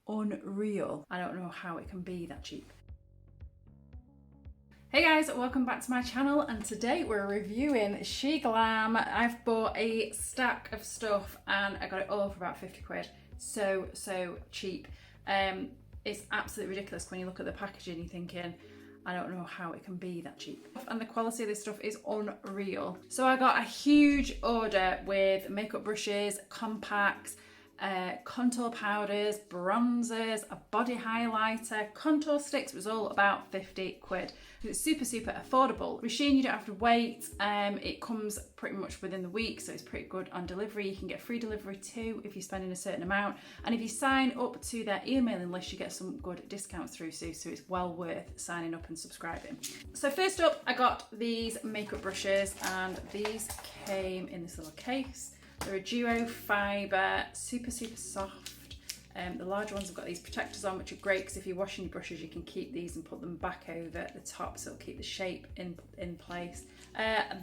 unreal. I don't know how it can be that cheap. Hey guys, welcome back to my channel, and today we're reviewing Sheglam. I've bought a stack of stuff and I got it all for about 50 quid. So cheap. It's absolutely ridiculous when you look at the packaging, you're thinking, I don't know how it can be that cheap. And the quality of this stuff is unreal. So I got a huge order with makeup brushes, compacts, contour powders, bronzers, a body highlighter, contour sticks. It was all about 50 quid. It's super affordable. With SHEIN you don't have to wait. It comes pretty much within the week, so it's pretty good on delivery. You can get free delivery too if you're spending a certain amount, and if you sign up to their emailing list you get some good discounts through, so it's well worth signing up and subscribing. So first up I got these makeup brushes, and these came in this little case. They're a duo fibre, super soft. The large ones have got these protectors on, which are great because if you're washing your brushes you can keep these and put them back over the top, so it'll keep the shape in place.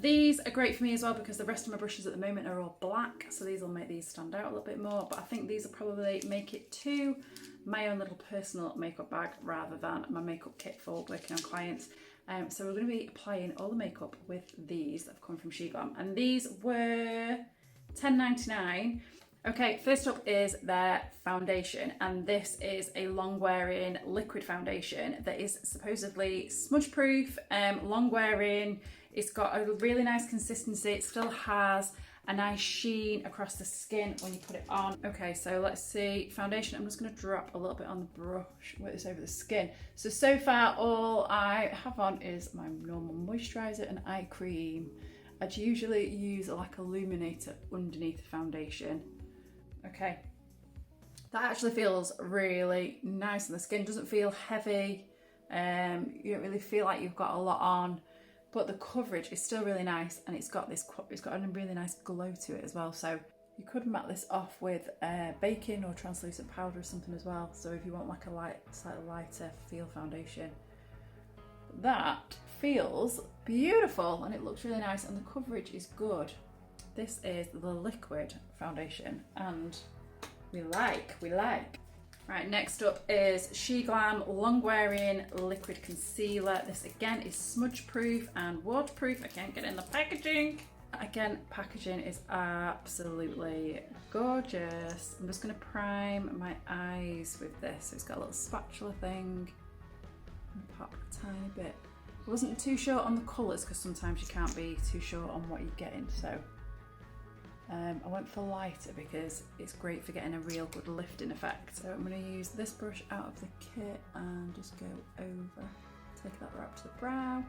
These are great for me as well because the rest of my brushes at the moment are all black, so these will make these stand out a little bit more, but I think these will probably make it to my own little personal makeup bag rather than my makeup kit for working on clients. So we're going to be applying all the makeup with these that have come from Sheglam, and these were $10.99. Okay, first up is their foundation, and this is a long wearing liquid foundation that is supposedly smudge proof, long wearing. It's got a really nice consistency. It still has a nice sheen across the skin when you put it on. Okay, so let's see. Foundation, I'm just going to drop a little bit on the brush, work this over the skin. So far all I have on is my normal moisturiser and eye cream. I'd usually use like a illuminator underneath the foundation. Okay, that actually feels really nice on the skin. Doesn't feel heavy. You don't really feel like you've got a lot on, but the coverage is still really nice, and it's got a really nice glow to it as well. So you could mat this off with baking or translucent powder or something as well. So if you want like a slightly lighter feel foundation, that feels beautiful and it looks really nice, and the coverage is good. This is the liquid foundation and we like. Right, next up is Sheglam long wearing liquid concealer. This again is smudge proof and waterproof. I can't get in the packaging. Again, packaging is absolutely gorgeous. I'm just going to prime my eyes with this. So it's got a little spatula thing. And pop a tiny bit. I wasn't too sure on the colours because sometimes you can't be too sure on what you're getting, so I went for lighter because it's great for getting a real good lifting effect. So I'm going to use this brush out of the kit and just go over, take that right up to the brow.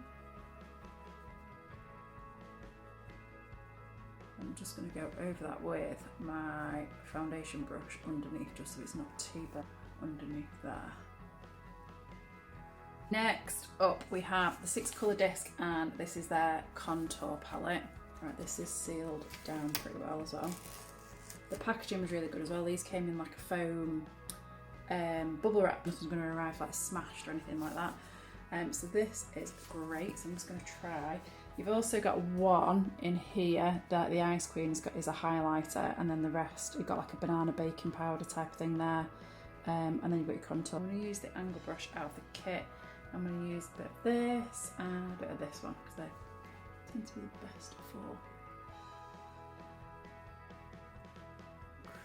I'm just going to go over that with my foundation brush underneath, just so it's not too bad underneath there. Next up we have the 6 colour disc, and this is their contour palette. Right, this is sealed down pretty well as well. The packaging was really good as well. These came in like a foam bubble wrap. Nothing's going to arrive like smashed or anything like that. So this is great. So I'm just going to try. You've also got one in here that the Ice Queen has got is a highlighter, and then the rest you've got like a banana baking powder type thing there, and then you've got your contour. I'm going to use the angle brush out of the kit. I'm going to use a bit of this and a bit of this one because they tend to be the best for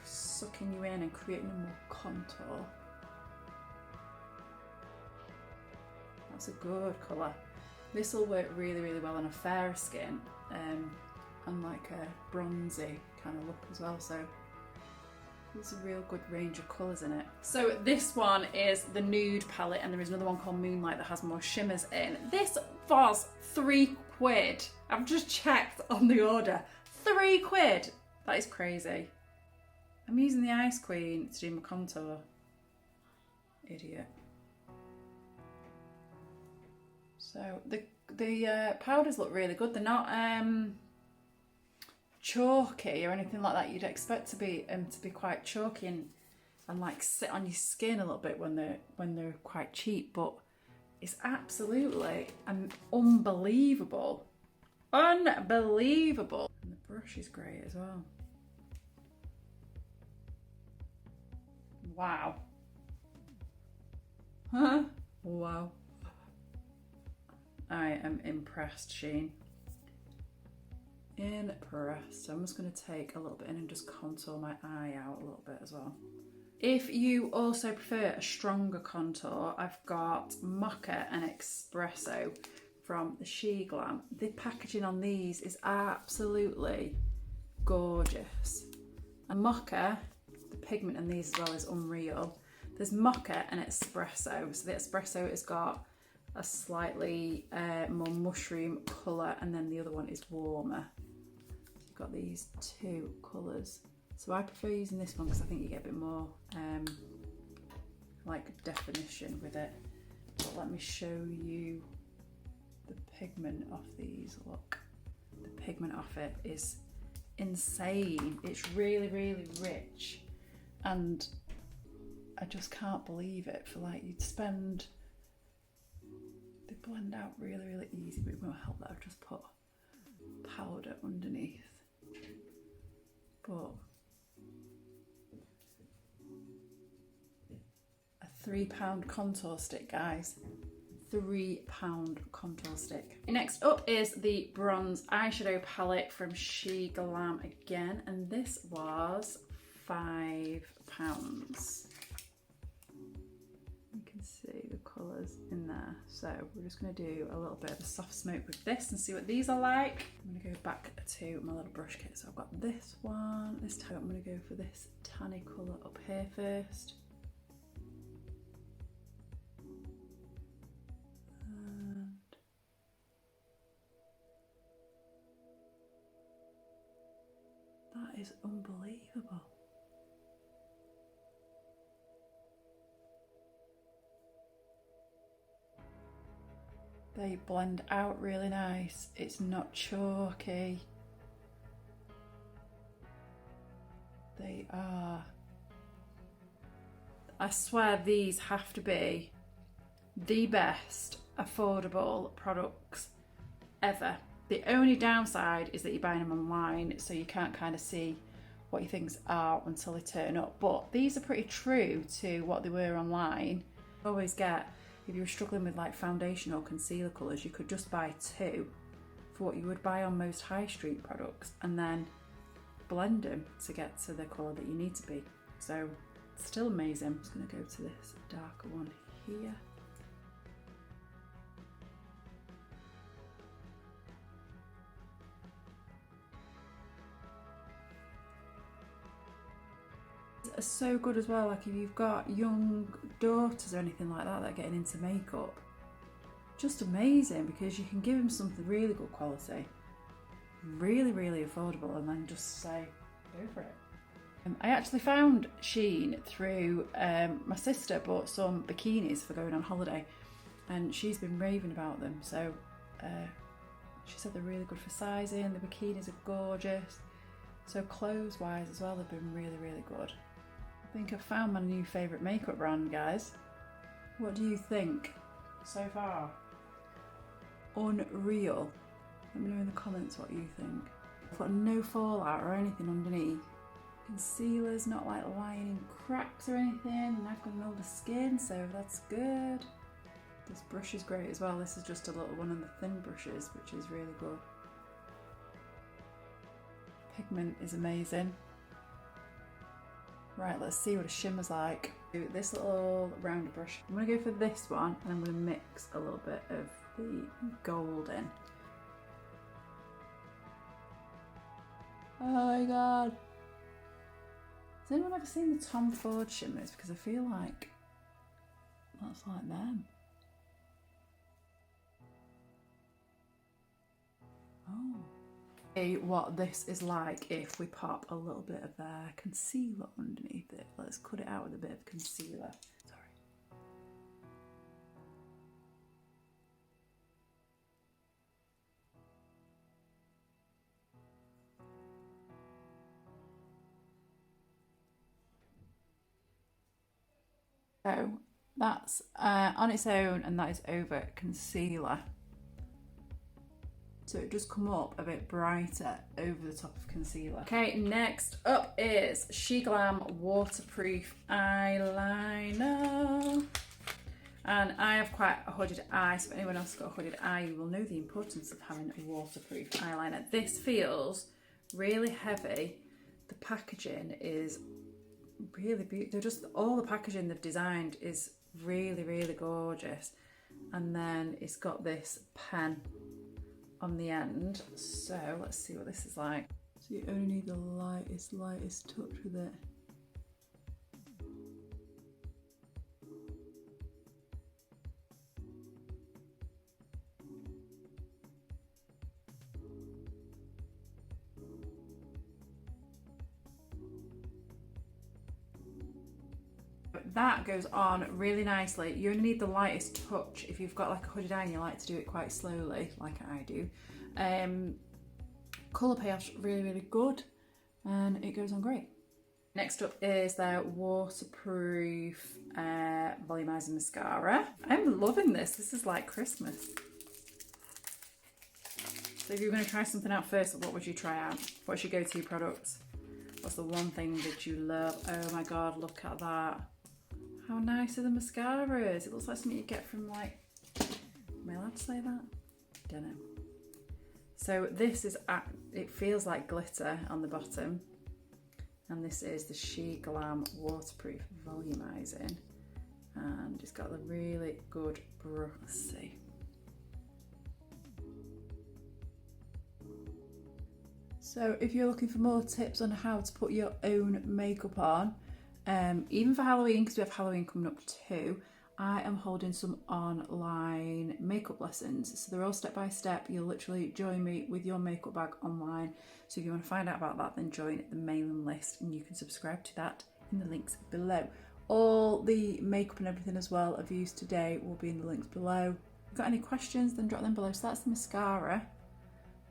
sucking you in and creating a more contour. That's a good colour. This will work really well on a fairer skin and like a bronzy kind of look as well. So there's a real good range of colours in it. So this one is the nude palette, and there is another one called Moonlight that has more shimmers in. This was 3 quid. I've just checked on the order. 3 quid. That is crazy. I'm using the Ice Queen to do my contour. Idiot. So the powders look really good. They're not chalky or anything like that. You'd expect to be quite chalky and like sit on your skin a little bit when they're quite cheap, but it's absolutely unbelievable. Unbelievable. And the brush is great as well. Wow. Huh? Wow. I am impressed, SHEIN. Impressed. So I'm just going to take a little bit in and just contour my eye out a little bit as well. If you also prefer a stronger contour, I've got Mocha and Espresso from the Sheglam. The packaging on these is absolutely gorgeous. And Mocha, the pigment in these as well is unreal. There's Mocha and Espresso. So the Espresso has got a slightly more mushroom colour, and then the other one is warmer. So you've got these two colours. So I prefer using this one because I think you get a bit more like definition with it. But let me show you the pigment off these. Look, the pigment off it is insane. It's really, really rich, and I just can't believe it. For like, you'd spend, they blend out really, really easy, but it won't help that I've just put powder underneath. But a £3 contour stick, guys. £3 contour stick. Next up is the bronze eyeshadow palette from Sheglam again, and this was £5. You can see the colours in there. So we're just going to do a little bit of a soft smoke with this and see what these are like. I'm going to go back to my little brush kit. So I've got this one. This time I'm going to go for this tanny colour up here first. That is unbelievable. They blend out really nice. It's not chalky. They are. I swear these have to be the best affordable products ever. The only downside is that you're buying them online, so you can't kind of see what your things are until they turn up. But these are pretty true to what they were online. Always get, if you were struggling with like foundation or concealer colours, you could just buy two for what you would buy on most high street products and then blend them to get to the colour that you need to be. So still amazing. I'm just going to go to this darker one here. Are so good as well, like if you've got young daughters or anything like that that are getting into makeup, just amazing, because you can give them something really good quality, really, really affordable, and then just say, go for it. I actually found SHEIN through my sister bought some bikinis for going on holiday, and she's been raving about them. So she said they're really good for sizing, the bikinis are gorgeous. So clothes wise as well, they've been really, really good. I think I've found my new favourite makeup brand, guys. What do you think so far? Unreal. Let me know in the comments what you think. I've got no fallout or anything underneath. Concealer's not like lining cracks or anything, and I've got an older skin, so that's good. This brush is great as well. This is just a little one of the thin brushes, which is really good. Pigment is amazing. Right, let's see what a shimmer's like. Do this little rounder brush. I'm gonna go for this one, and I'm gonna mix a little bit of the gold in. Oh my god. Has anyone ever seen the Tom Ford shimmers? Because I feel like that's like them. Oh. What this is like if we pop a little bit of concealer underneath it. Let's cut it out with a bit of concealer. Sorry. So that's on its own, and that is over concealer. So it does come up a bit brighter over the top of concealer. Okay, next up is Sheglam Waterproof Eyeliner. And I have quite a hooded eye, so if anyone else has got a hooded eye, you will know the importance of having a waterproof eyeliner. This feels really heavy. The packaging is really beautiful. They're just, all the packaging they've designed is really, really gorgeous. And then it's got this pen on the end. So let's see what this is like. So you only need the lightest touch with it. That goes on really nicely. You only need the lightest touch if you've got like a hooded eye and you like to do it quite slowly, like I do. Colour payoff's really, really good and it goes on great. Next up is their waterproof volumizing mascara. I'm loving this. This is like Christmas. So if you're going to try something out first, what would you try out? What's your go-to product? What's the one thing that you love? Oh my God, look at that. How nice are the mascaras? It looks like something you get from like, am I allowed to say that? Don't know. So this is, it feels like glitter on the bottom. And this is the Sheglam Waterproof Volumizing. And it's got a really good brush. Let's see. So if you're looking for more tips on how to put your own makeup on, even for Halloween, because we have Halloween coming up too, I am holding some online makeup lessons. So they're all step by step. You'll literally join me with your makeup bag online. So if you want to find out about that, then join the mailing list and you can subscribe to that in the links below. All the makeup and everything as well I've used today will be in the links below. If you've got any questions, then drop them below. So that's the mascara.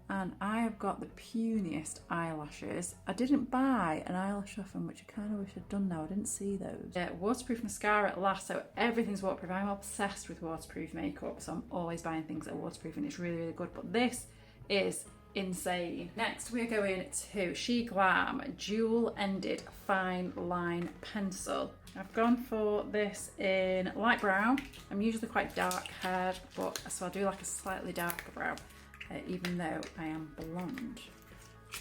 And I have got the puniest eyelashes. I didn't buy an eyelash off them, which I kind of wish I'd done now. I didn't see those. Waterproof mascara at last, so everything's waterproof. I'm obsessed with waterproof makeup, so I'm always buying things that are waterproof and it's really, really good. But this is insane. Next, we're going to Sheglam Dual-Ended Fine Line Pencil. I've gone for this in light brown. I'm usually quite dark haired, but so I'll do like a slightly darker brown. Even though I am blonde.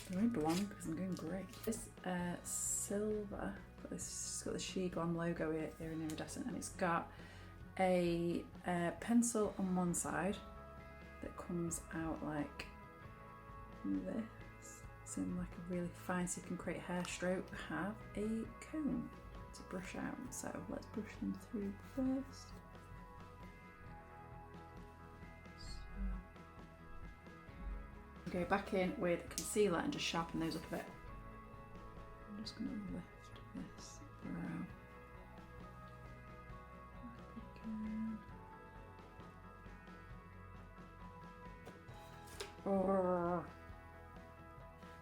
I'm really blonde because I'm going grey. This silver, it's got the Sheglam logo here in iridescent, and it's got a pencil on one side that comes out like this. It's in like a really fine, so you can create hair stroke. Have a comb to brush out. So let's brush them through first. Go back in with concealer and just sharpen those up a bit. I'm just going to lift this brow.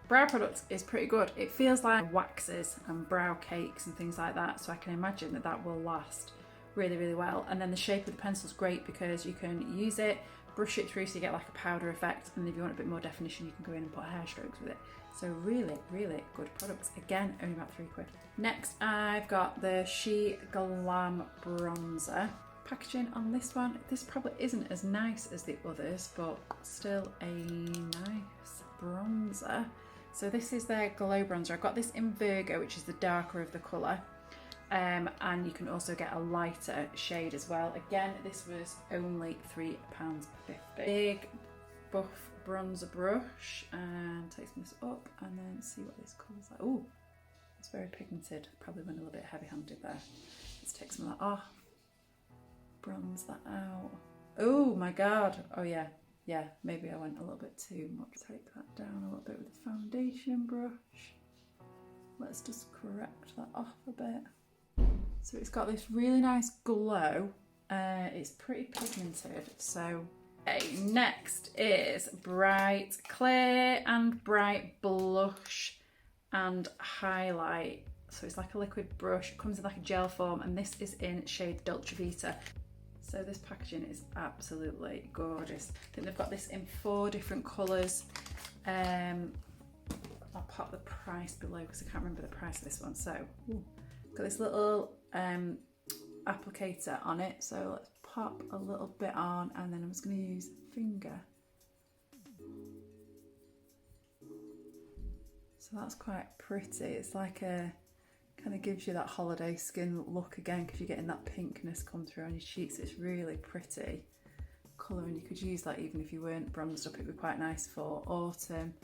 Brow products is pretty good. It feels like waxes and brow cakes and things like that, so I can imagine that that will last really, really well. And then the shape of the pencil is great because you can use it, brush it through so you get like a powder effect, and if you want a bit more definition you can go in and put hair strokes with it. So really, really good products. Again, only about £3. Next, I've got the Sheglam bronzer. Packaging on this one, this probably isn't as nice as the others, but still a nice bronzer. So this is their glow bronzer. I've got this in Virgo, which is the darker of the colour. And you can also get a lighter shade as well. Again, this was only £3.50. Big buff bronzer brush, and takes this up and then see what this colour's like. Oh, it's very pigmented. Probably went a little bit heavy-handed there. Let's take some of that off. Bronze that out. Oh my God. Oh yeah. Yeah, maybe I went a little bit too much. Take that down a little bit with the foundation brush. Let's just correct that off a bit. So it's got this really nice glow. It's pretty pigmented. So next is bright clear and bright blush and highlight. So it's like a liquid brush. It comes in like a gel form, and this is in shade Dolce Vita. So this packaging is absolutely gorgeous. I think they've got this in 4 different colours. I'll pop the price below because I can't remember the price of this one. So got this little applicator on it, so let's pop a little bit on, and then I'm just going to use finger. So that's quite pretty. It's like a, kind of gives you that holiday skin look again, because you're getting that pinkness come through on your cheeks. It's really pretty colour, and you could use that even if you weren't bronzed up. It'd be quite nice for autumn,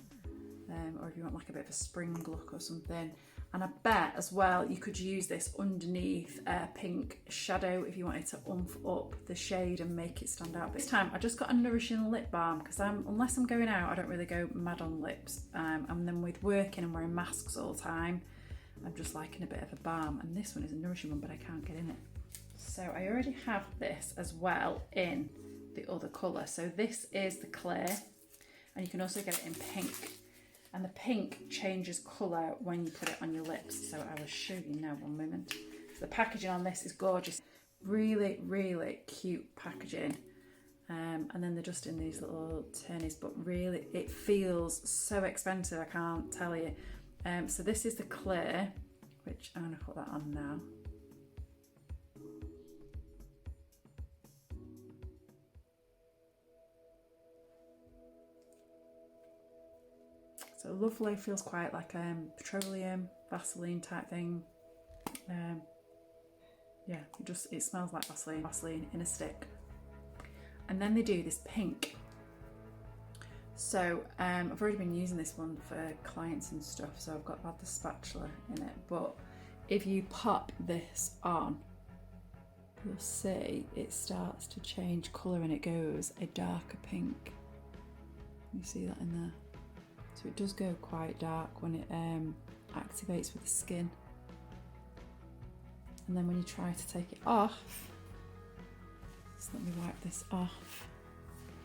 or if you want like a bit of a spring look or something. And I bet as well you could use this underneath a pink shadow if you wanted to oomph up the shade and make it stand out. This time I just got a nourishing lip balm, because unless I'm going out, I don't really go mad on lips, and then with working and wearing masks all the time, I'm just liking a bit of a balm, and this one is a nourishing one, but I can't get in it. So I already have this as well in the other colour. So this is the clear, and you can also get it in pink. And the pink changes colour when you put it on your lips. So I will show you now, one moment. So the packaging on this is gorgeous. Really, really cute packaging. And then they're just in these little turnies, but really it feels so expensive, I can't tell you. So this is the clear, which I'm going to put that on now. So lovely, feels quite like petroleum, Vaseline type thing. Yeah, it smells like Vaseline in a stick. And then they do this pink. So I've already been using this one for clients and stuff, so I've got the spatula in it. But if you pop this on, you'll see it starts to change colour and it goes a darker pink. You see that in there? So it does go quite dark when it activates with the skin. And then when you try to take it off, just let me wipe this off,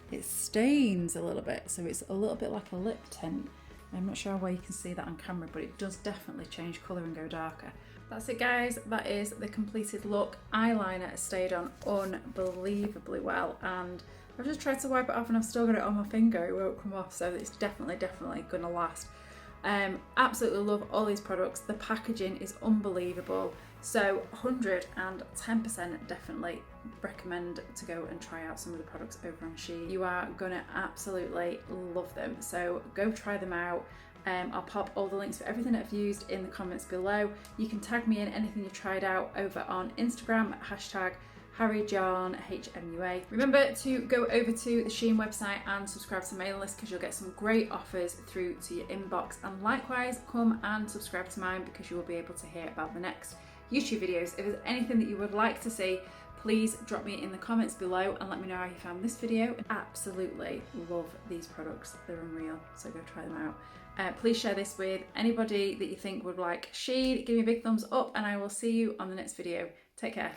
it stains a little bit. So it's a little bit like a lip tint. I'm not sure how well you can see that on camera, but it does definitely change colour and go darker. That's it guys, that is the completed look. Eyeliner has stayed on unbelievably well, and I've just tried to wipe it off and I've still got it on my finger. It won't come off, so it's definitely gonna last. Absolutely love all these products. The packaging is unbelievable. So 110% definitely recommend to go and try out some of the products over on SHEIN. You are gonna absolutely love them. So go try them out. I'll pop all the links for everything that I've used in the comments below. You can tag me in anything you've tried out over on Instagram, #HarryJohnHMUA. Remember to go over to the SHEIN website and subscribe to the mailing list, because you'll get some great offers through to your inbox. And likewise, come and subscribe to mine, because you will be able to hear about the next YouTube videos. If there's anything that you would like to see, please drop me in the comments below and let me know how you found this video. Absolutely love these products, they're unreal, so go try them out. Please share this with anybody that you think would like SHEIN. Give me a big thumbs up, and I will see you on the next video. Take care.